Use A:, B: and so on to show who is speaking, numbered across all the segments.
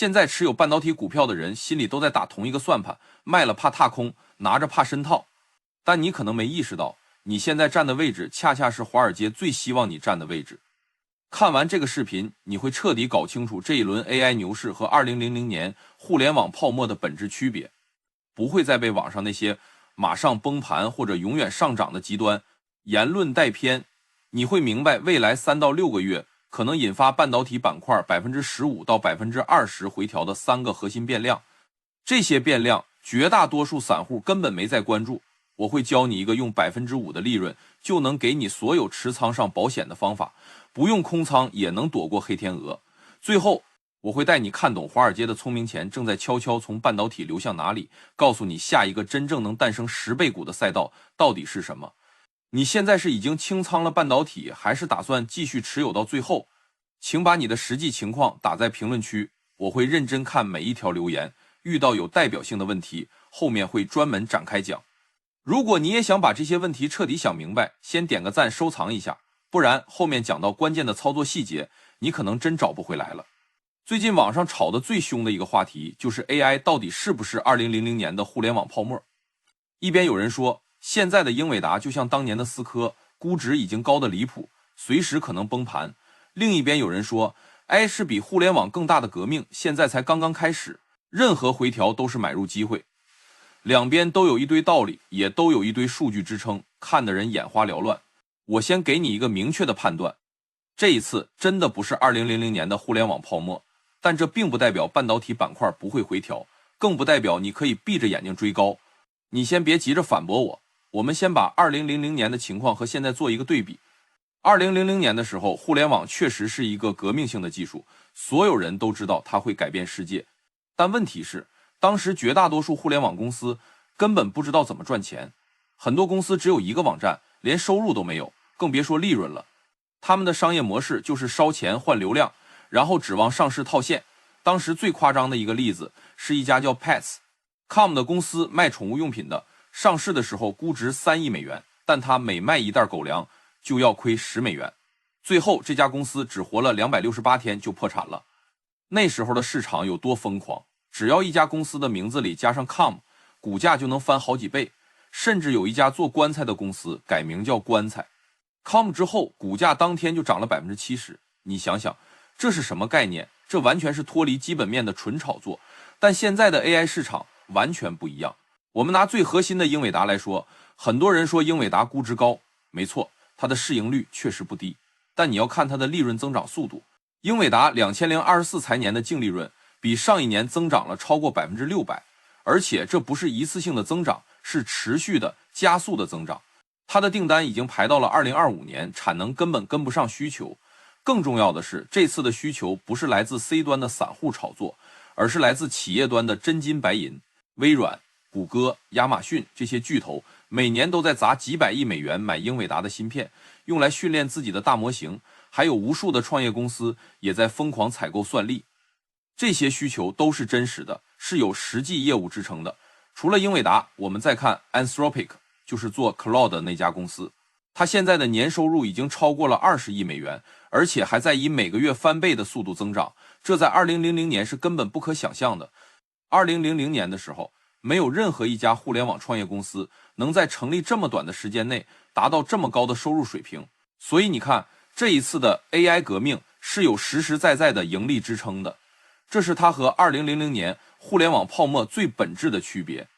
A: 现在持有半导体股票的人心里都在打同一个算盘，卖了怕踏空，拿着怕深套。但你可能没意识到，你现在站的位置恰恰是华尔街最希望你站的位置。看完这个视频，你会彻底搞清楚这一轮 AI 牛市和2000年互联网泡沫的本质区别，不会再被网上那些马上崩盘或者永远上涨的极端言论带偏。你会明白未来3到6个月可能引发半导体板块15%到20%回调的3个核心变量。这些变量绝大多数散户根本没在关注。我会教你一个用5%的利润就能给你所有持仓上保险的方法，不用空仓也能躲过黑天鹅。最后我会带你看懂华尔街的聪明钱正在悄悄从半导体流向哪里，告诉你下一个真正能诞生10倍股的赛道到底是什么。你现在是已经清仓了半导体，还是打算继续持有到最后？请把你的实际情况打在评论区，我会认真看每一条留言，遇到有代表性的问题，后面会专门展开讲。如果你也想把这些问题彻底想明白，先点个赞收藏一下，不然后面讲到关键的操作细节，你可能真找不回来了。最近网上炒得最凶的一个话题就是 AI 到底是不是2000年的互联网泡沫。一边有人说现在的英伟达就像当年的思科，估值已经高得离谱，随时可能崩盘。另一边有人说 AI 是比互联网更大的革命，现在才刚刚开始，任何回调都是买入机会。两边都有一堆道理，也都有一堆数据支撑，看得人眼花缭乱。我先给你一个明确的判断，这一次真的不是2000年的互联网泡沫，但这并不代表半导体板块不会回调，更不代表你可以闭着眼睛追高。你先别急着反驳我，我们先把2000年的情况和现在做一个对比。2000年的时候，互联网确实是一个革命性的技术，所有人都知道它会改变世界。但问题是，当时绝大多数互联网公司根本不知道怎么赚钱，很多公司只有一个网站，连收入都没有，更别说利润了。他们的商业模式就是烧钱换流量，然后指望上市套现。当时最夸张的一个例子是一家叫 Pets.com 的公司，卖宠物用品的，上市的时候估值3亿美元，但它每卖一袋狗粮就要亏10美元。最后这家公司只活了268天就破产了。那时候的市场有多疯狂，只要一家公司的名字里加上 com， 股价就能翻好几倍，甚至有一家做棺材的公司改名叫棺材。com 之后，股价当天就涨了70%。你想想，这是什么概念？这完全是脱离基本面的纯炒作。但现在的 AI 市场完全不一样。我们拿最核心的英伟达来说，很多人说英伟达估值高，没错，它的市盈率确实不低，但你要看它的利润增长速度。英伟达2024财年的净利润比上一年增长了超过600%，而且这不是一次性的增长，是持续的加速的增长。它的订单已经排到了2025年，产能根本跟不上需求。更重要的是，这次的需求不是来自 C 端的散户炒作，而是来自企业端的真金白银。微软、谷歌、亚马逊这些巨头每年都在砸几百亿美元买英伟达的芯片，用来训练自己的大模型，还有无数的创业公司也在疯狂采购算力。这些需求都是真实的，是有实际业务支撑的。除了英伟达，我们再看 Anthropic， 就是做 Cloud 的那家公司，它现在的年收入已经超过了20亿美元，而且还在以每个月翻倍的速度增长，这在2000年是根本不可想象的。2000年的时候，没有任何一家互联网创业公司能在成立这么短的时间内达到这么高的收入水平。所以你看，这一次的 AI 革命是有实实在在的盈利支撑的，这是它和2000年互联网泡沫最本质的区别。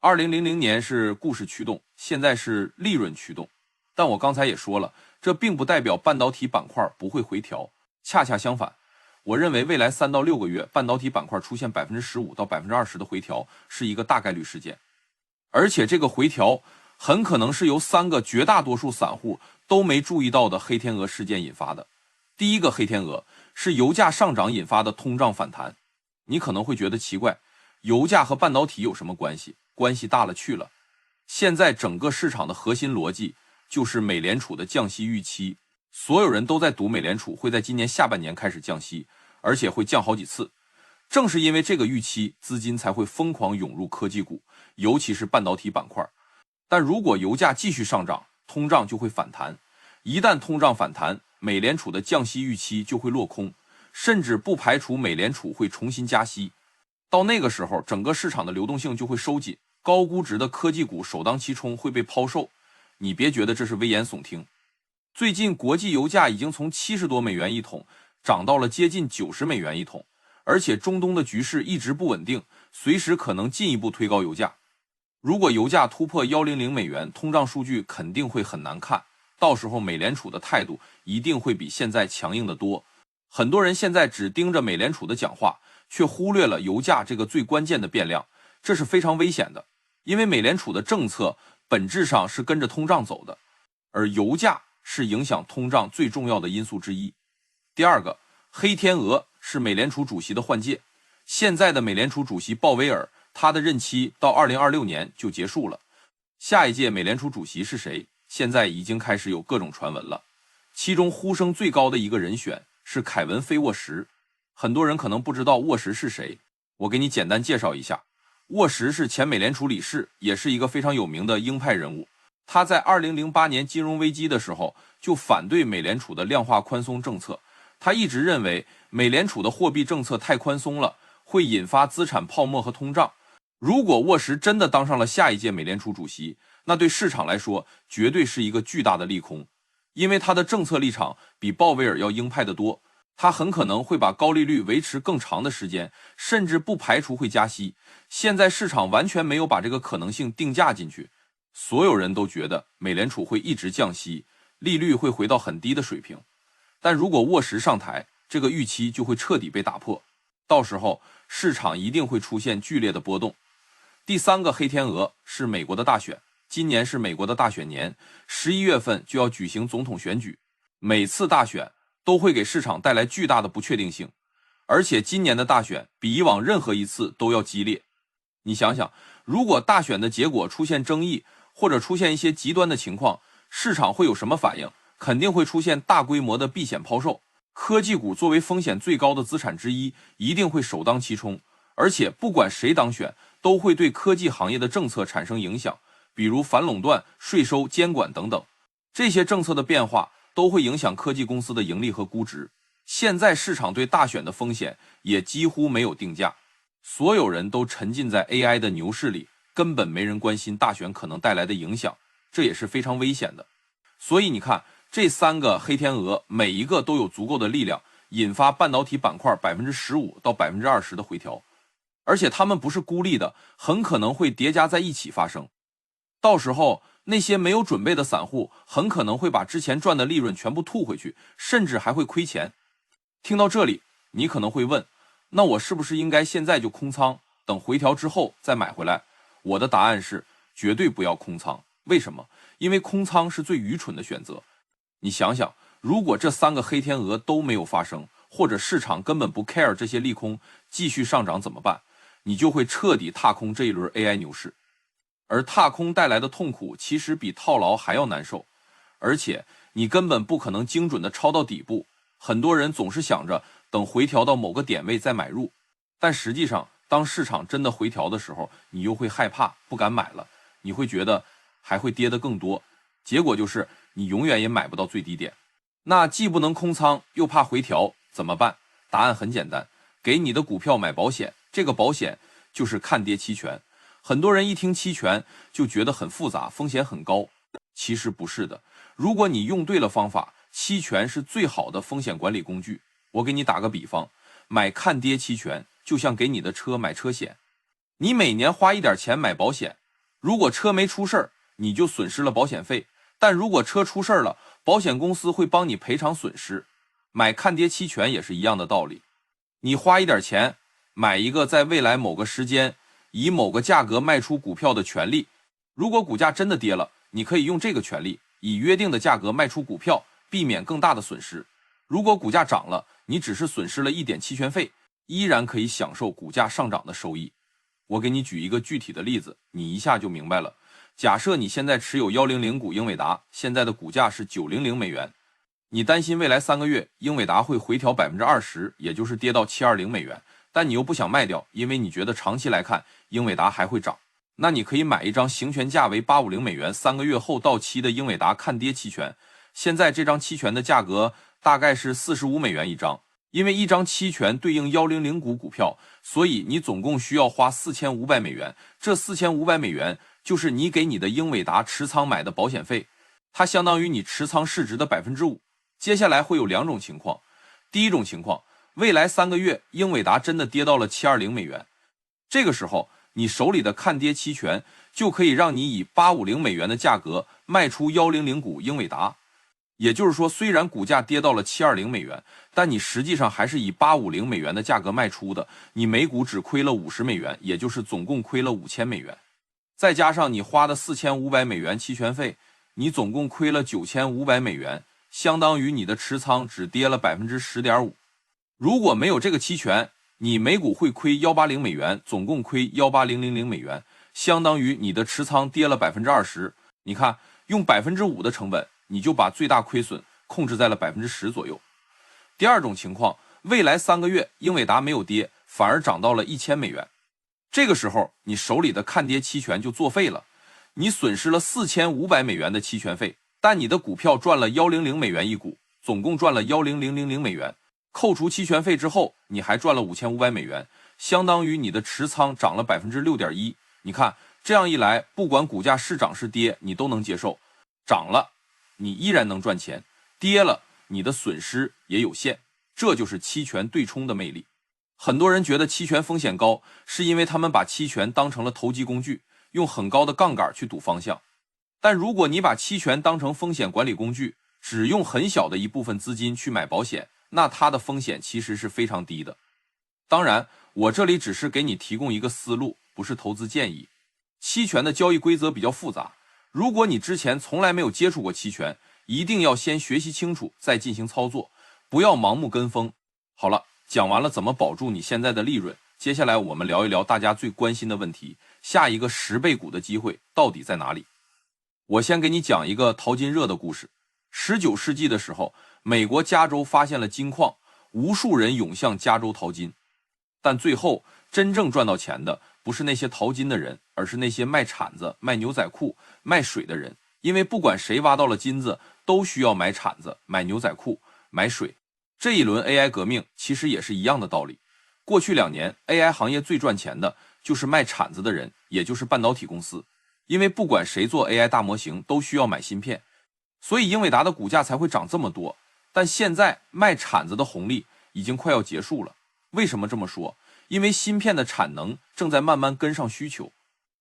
A: 2000年是故事驱动，现在是利润驱动。但我刚才也说了，这并不代表半导体板块不会回调，恰恰相反，我认为未来3到6个月，半导体板块出现15%到20%的回调是一个大概率事件，而且这个回调很可能是由3个绝大多数散户都没注意到的黑天鹅事件引发的。第一个黑天鹅是油价上涨引发的通胀反弹。你可能会觉得奇怪，油价和半导体有什么关系？关系大了去了。现在整个市场的核心逻辑就是美联储的降息预期，所有人都在赌美联储会在今年下半年开始降息，而且会降好几次。正是因为这个预期，资金才会疯狂涌入科技股，尤其是半导体板块。但如果油价继续上涨，通胀就会反弹。一旦通胀反弹，美联储的降息预期就会落空，甚至不排除美联储会重新加息。到那个时候，整个市场的流动性就会收紧，高估值的科技股首当其冲会被抛售。你别觉得这是危言耸听，最近国际油价已经从70多美元一桶涨到了接近90美元一桶，而且中东的局势一直不稳定，随时可能进一步推高油价。如果油价突破100美元，通胀数据肯定会很难看，到时候美联储的态度一定会比现在强硬得多。很多人现在只盯着美联储的讲话，却忽略了油价这个最关键的变量，这是非常危险的，因为美联储的政策本质上是跟着通胀走的，而油价是影响通胀最重要的因素之一。第二个，黑天鹅是美联储主席的换届。现在的美联储主席鲍威尔，他的任期到2026年就结束了。下一届美联储主席是谁？现在已经开始有各种传闻了。其中呼声最高的一个人选是凯文·菲沃什。很多人可能不知道沃什是谁，我给你简单介绍一下。沃什是前美联储理事，也是一个非常有名的鹰派人物。他在2008年金融危机的时候就反对美联储的量化宽松政策，他一直认为美联储的货币政策太宽松了，会引发资产泡沫和通胀。如果沃什真的当上了下一届美联储主席，那对市场来说绝对是一个巨大的利空，因为他的政策立场比鲍威尔要鹰派得多，他很可能会把高利率维持更长的时间，甚至不排除会加息。现在市场完全没有把这个可能性定价进去，所有人都觉得美联储会一直降息，利率会回到很低的水平。但如果沃什上台，这个预期就会彻底被打破，到时候市场一定会出现剧烈的波动。第三个黑天鹅是美国的大选，今年是美国的大选年，11月份就要举行总统选举。每次大选都会给市场带来巨大的不确定性，而且今年的大选比以往任何一次都要激烈。你想想，如果大选的结果出现争议，或者出现一些极端的情况，市场会有什么反应？肯定会出现大规模的避险抛售。科技股作为风险最高的资产之一，一定会首当其冲，而且不管谁当选，都会对科技行业的政策产生影响，比如反垄断、税收、监管等等。这些政策的变化都会影响科技公司的盈利和估值。现在市场对大选的风险也几乎没有定价，所有人都沉浸在 AI 的牛市里，根本没人关心大选可能带来的影响，这也是非常危险的。所以你看，这三个黑天鹅每一个都有足够的力量，引发半导体板块15%到20%的回调，而且它们不是孤立的，很可能会叠加在一起发生。到时候那些没有准备的散户很可能会把之前赚的利润全部吐回去，甚至还会亏钱。听到这里，你可能会问，那我是不是应该现在就空仓，等回调之后再买回来？我的答案是绝对不要空仓。为什么？因为空仓是最愚蠢的选择。你想想，如果这三个黑天鹅都没有发生，或者市场根本不 care 这些利空继续上涨怎么办？你就会彻底踏空这一轮 AI 牛市。而踏空带来的痛苦其实比套牢还要难受，而且你根本不可能精准的抄到底部。很多人总是想着等回调到某个点位再买入，但实际上当市场真的回调的时候，你又会害怕，不敢买了，你会觉得还会跌得更多，结果就是你永远也买不到最低点。那既不能空仓又怕回调怎么办？答案很简单，给你的股票买保险，这个保险就是看跌期权。很多人一听期权就觉得很复杂，风险很高，其实不是的。如果你用对了方法，期权是最好的风险管理工具。我给你打个比方，买看跌期权就像给你的车买车险，你每年花一点钱买保险，如果车没出事儿，你就损失了保险费，但如果车出事儿了，保险公司会帮你赔偿损失。买看跌期权也是一样的道理，你花一点钱买一个在未来某个时间以某个价格卖出股票的权利，如果股价真的跌了，你可以用这个权利以约定的价格卖出股票，避免更大的损失。如果股价涨了，你只是损失了一点期权费，依然可以享受股价上涨的收益。我给你举一个具体的例子，你一下就明白了。假设你现在持有100股英伟达，现在的股价是900美元，你担心未来3个月英伟达会回调20%，也就是跌到720美元，但你又不想卖掉，因为你觉得长期来看英伟达还会涨。那你可以买一张行权价为850美元，3个月后到期的英伟达看跌期权。现在这张期权的价格大概是45美元一张，因为一张期权对应100股股票，所以你总共需要花4500美元。这4500美元就是你给你的英伟达持仓买的保险费，它相当于你持仓市值的5%。接下来会有两种情况，第一种情况，未来3个月英伟达真的跌到了720美元，这个时候你手里的看跌期权就可以让你以850美元的价格卖出100股英伟达。也就是说，虽然股价跌到了720美元，但你实际上还是以850美元的价格卖出的，你每股只亏了50美元，也就是总共亏了5000美元。再加上你花的4500美元期权费，你总共亏了9500美元，相当于你的持仓只跌了 10.5%。如果没有这个期权，你每股会亏180美元，总共亏18000美元，相当于你的持仓跌了 20%。你看，用 5% 的成本，你就把最大亏损控制在了 10% 左右。第二种情况，未来3个月英伟达没有跌，反而涨到了1000美元。这个时候你手里的看跌期权就作废了，你损失了4500美元的期权费，但你的股票赚了100美元一股，总共赚了10000美元。扣除期权费之后，你还赚了5500美元，相当于你的持仓涨了 6.1%。你看，这样一来，不管股价是涨是跌，你都能接受。涨了，你依然能赚钱；跌了，你的损失也有限。这就是期权对冲的魅力。很多人觉得期权风险高，是因为他们把期权当成了投机工具，用很高的杠杆去赌方向。但如果你把期权当成风险管理工具，只用很小的一部分资金去买保险，那它的风险其实是非常低的。当然，我这里只是给你提供一个思路，不是投资建议。期权的交易规则比较复杂，如果你之前从来没有接触过期权，一定要先学习清楚再进行操作，不要盲目跟风。好了，讲完了怎么保住你现在的利润，接下来我们聊一聊大家最关心的问题，下一个10倍股的机会到底在哪里？我先给你讲一个淘金热的故事。19世纪的时候，美国加州发现了金矿，无数人涌向加州淘金。但最后真正赚到钱的不是那些淘金的人，而是那些卖铲子、卖牛仔裤、卖水的人。因为不管谁挖到了金子，都需要买铲子、买牛仔裤、买水。这一轮 AI 革命其实也是一样的道理。过去2年 AI 行业最赚钱的就是卖铲子的人，也就是半导体公司。因为不管谁做 AI 大模型都需要买芯片，所以英伟达的股价才会涨这么多。但现在卖铲子的红利已经快要结束了。为什么这么说？因为芯片的产能正在慢慢跟上需求，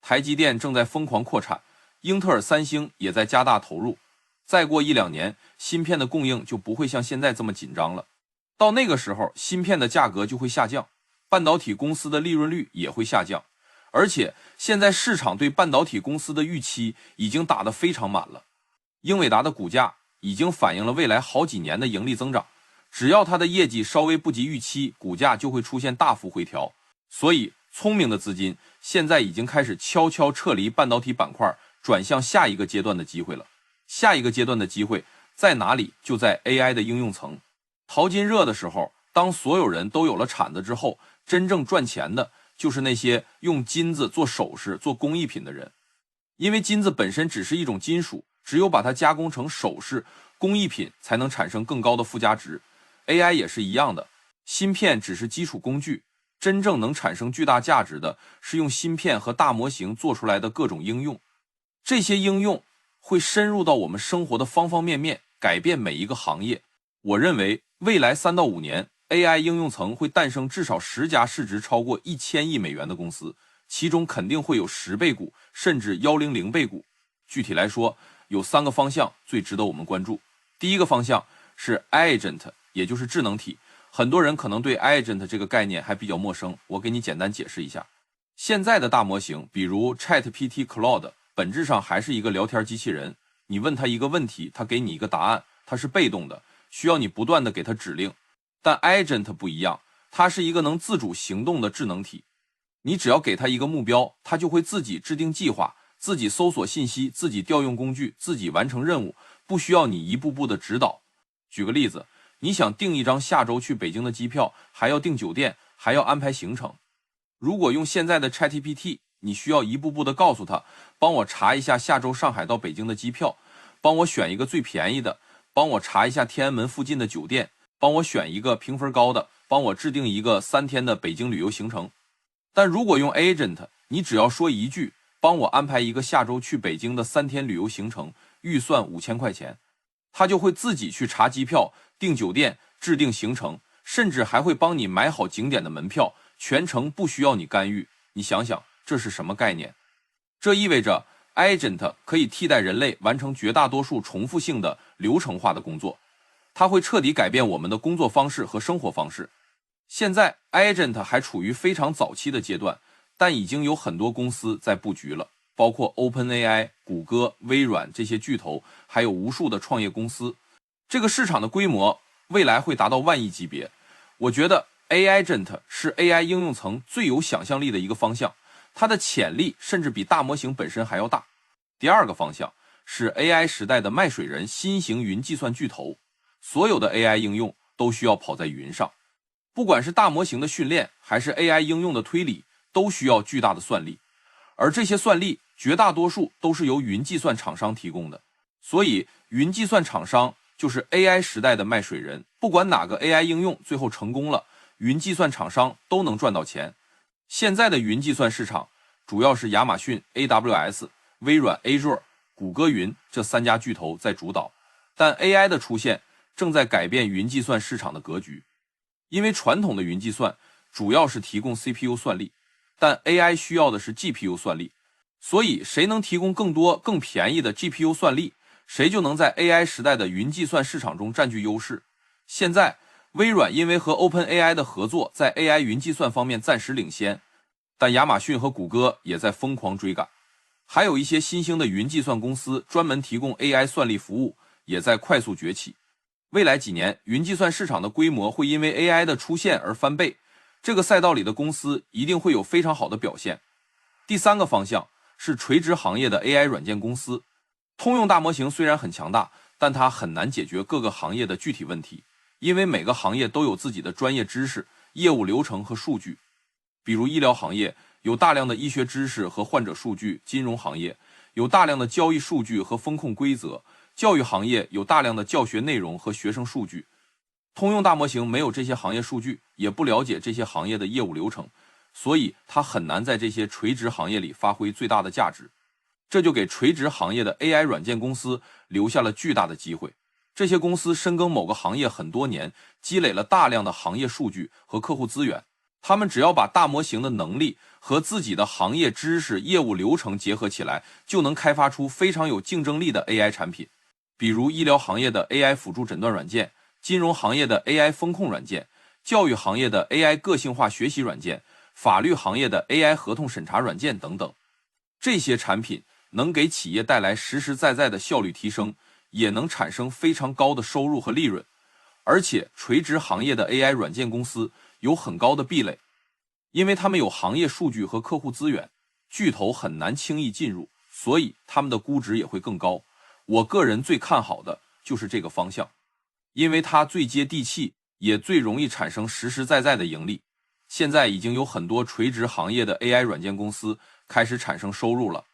A: 台积电正在疯狂扩产，英特尔、三星也在加大投入。再过1-2年，芯片的供应就不会像现在这么紧张了。到那个时候，芯片的价格就会下降，半导体公司的利润率也会下降。而且现在市场对半导体公司的预期已经打得非常满了。英伟达的股价已经反映了未来好几年的盈利增长，只要它的业绩稍微不及预期，股价就会出现大幅回调。所以聪明的资金现在已经开始悄悄撤离半导体板块，转向下一个阶段的机会了。下一个阶段的机会在哪里？就在 AI 的应用层。淘金热的时候，当所有人都有了铲子之后，真正赚钱的就是那些用金子做首饰、做工艺品的人。因为金子本身只是一种金属，只有把它加工成首饰、工艺品，才能产生更高的附加值。AI 也是一样的，芯片只是基础工具，真正能产生巨大价值的是用芯片和大模型做出来的各种应用。这些应用会深入到我们生活的方方面面，改变每一个行业。我认为未来3到5年 AI 应用层会诞生至少10家市值超过1000亿美元的公司，其中肯定会有10倍股甚至100倍股。具体来说，有3个方向最值得我们关注。第一个方向是 Agent， 也就是智能体。很多人可能对 Agent 这个概念还比较陌生，我给你简单解释一下。现在的大模型，比如 ChatGPT Claude， 本质上还是一个聊天机器人。你问他一个问题，他给你一个答案，它是被动的，需要你不断的给他指令。但 Agent 不一样，它是一个能自主行动的智能体。你只要给它一个目标，它就会自己制定计划，自己搜索信息，自己调用工具，自己完成任务，不需要你一步步的指导。举个例子，你想订一张下周去北京的机票，还要订酒店，还要安排行程。如果用现在的 ChatGPT， 你需要一步步的告诉他，帮我查一下下周上海到北京的机票，帮我选一个最便宜的，帮我查一下天安门附近的酒店，帮我选一个评分高的，帮我制定一个3天的北京旅游行程。但如果用 agent， 你只要说一句，帮我安排一个下周去北京的3天旅游行程，预算5000块钱，他就会自己去查机票、订酒店、制定行程，甚至还会帮你买好景点的门票，全程不需要你干预。你想想，这是什么概念？这意味着 agent 可以替代人类完成绝大多数重复性的流程化的工作，它会彻底改变我们的工作方式和生活方式。现在 agent 还处于非常早期的阶段，但已经有很多公司在布局了，包括 OpenAI、谷歌、微软这些巨头，还有无数的创业公司。这个市场的规模未来会达到万亿级别。我觉得 agent 是 AI 应用层最有想象力的一个方向，它的潜力甚至比大模型本身还要大。第二个方向是 AI 时代的卖水人新型云计算巨头，所有的 AI 应用都需要跑在云上。不管是大模型的训练，还是 AI 应用的推理，都需要巨大的算力，而这些算力绝大多数都是由云计算厂商提供的。所以云计算厂商就是 AI 时代的卖水人，不管哪个 AI 应用最后成功了，云计算厂商都能赚到钱。现在的云计算市场主要是亚马逊 AWS、 微软 Azure、 谷歌云这3家巨头在主导，但 AI 的出现正在改变云计算市场的格局。因为传统的云计算主要是提供 CPU 算力，但 AI 需要的是 GPU 算力，所以谁能提供更多更便宜的 GPU 算力，谁就能在 AI 时代的云计算市场中占据优势。现在微软因为和 OpenAI 的合作，在 AI 云计算方面暂时领先，但亚马逊和谷歌也在疯狂追赶，还有一些新兴的云计算公司专门提供 AI 算力服务，也在快速崛起。未来几年，云计算市场的规模会因为 AI 的出现而翻倍，这个赛道里的公司一定会有非常好的表现。第三个方向是垂直行业的 AI 软件公司。通用大模型虽然很强大，但它很难解决各个行业的具体问题，因为每个行业都有自己的专业知识、业务流程和数据。比如医疗行业有大量的医学知识和患者数据，金融行业有大量的交易数据和风控规则，教育行业有大量的教学内容和学生数据。通用大模型没有这些行业数据，也不了解这些行业的业务流程，所以它很难在这些垂直行业里发挥最大的价值。这就给垂直行业的 AI 软件公司留下了巨大的机会。这些公司深耕某个行业很多年，积累了大量的行业数据和客户资源，他们只要把大模型的能力和自己的行业知识、业务流程结合起来，就能开发出非常有竞争力的 AI 产品。比如医疗行业的 AI 辅助诊断软件，金融行业的 AI 风控软件，教育行业的 AI 个性化学习软件，法律行业的 AI 合同审查软件等等。这些产品能给企业带来实实在在的效率提升，也能产生非常高的收入和利润。而且垂直行业的 AI 软件公司有很高的壁垒，因为他们有行业数据和客户资源，巨头很难轻易进入，所以他们的估值也会更高。我个人最看好的就是这个方向，因为它最接地气，也最容易产生实实在在的盈利。现在已经有很多垂直行业的 AI 软件公司开始产生收入了，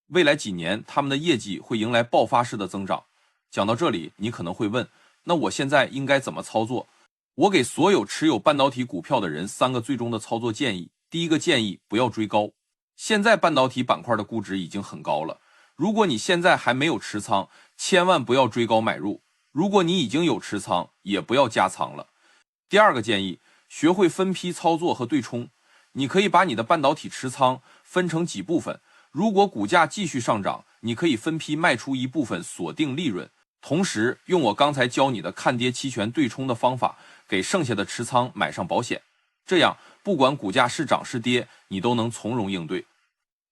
A: 未来几年他们的业绩会迎来爆发式的增长。讲到这里，你可能会问，那我现在应该怎么操作？我给所有持有半导体股票的人3个最终的操作建议。第一个建议，不要追高。现在半导体板块的估值已经很高了，如果你现在还没有持仓，千万不要追高买入。如果你已经有持仓，也不要加仓了。第二个建议，学会分批操作和对冲。你可以把你的半导体持仓分成几部分，如果股价继续上涨，你可以分批卖出一部分，锁定利润，同时用我刚才教你的看跌期权对冲的方法，给剩下的持仓买上保险。这样不管股价是涨是跌，你都能从容应对。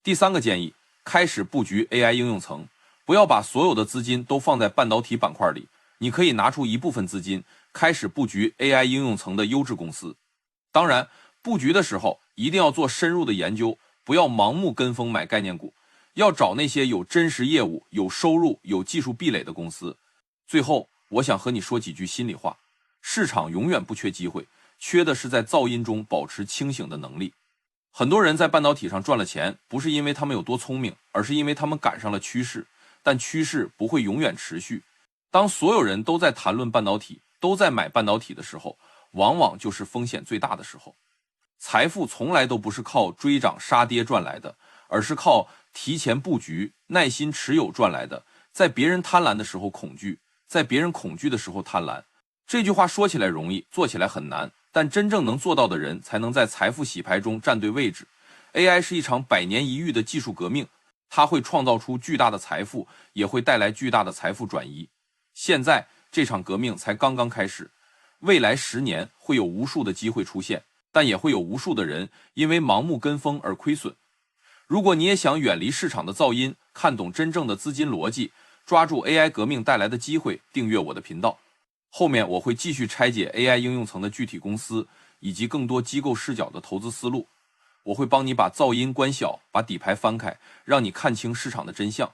A: 第三个建议，开始布局 AI 应用层，不要把所有的资金都放在半导体板块里，你可以拿出一部分资金，开始布局 AI 应用层的优质公司。当然，布局的时候一定要做深入的研究，不要盲目跟风买概念股，要找那些有真实业务、有收入、有技术壁垒的公司。最后，我想和你说几句心里话，市场永远不缺机会，缺的是在噪音中保持清醒的能力。很多人在半导体上赚了钱，不是因为他们有多聪明，而是因为他们赶上了趋势，但趋势不会永远持续。当所有人都在谈论半导体，都在买半导体的时候，往往就是风险最大的时候。财富从来都不是靠追涨杀跌赚来的，而是靠提前布局、耐心持有赚来的。在别人贪婪的时候恐惧，在别人恐惧的时候贪婪。这句话说起来容易，做起来很难，但真正能做到的人才能在财富洗牌中站对位置。AI 是一场百年一遇的技术革命，它会创造出巨大的财富，也会带来巨大的财富转移。现在这场革命才刚刚开始，未来10年会有无数的机会出现，但也会有无数的人因为盲目跟风而亏损。如果你也想远离市场的噪音，看懂真正的资金逻辑，抓住 AI 革命带来的机会，订阅我的频道。后面我会继续拆解 AI 应用层的具体公司，以及更多机构视角的投资思路。我会帮你把噪音关小，把底牌翻开，让你看清市场的真相。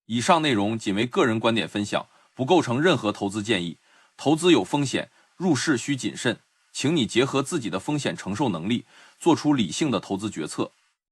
A: 以上内容仅为个人观点分享，不构成任何投资建议。投资有风险，入市需谨慎，请你结合自己的风险承受能力，做出理性的投资决策。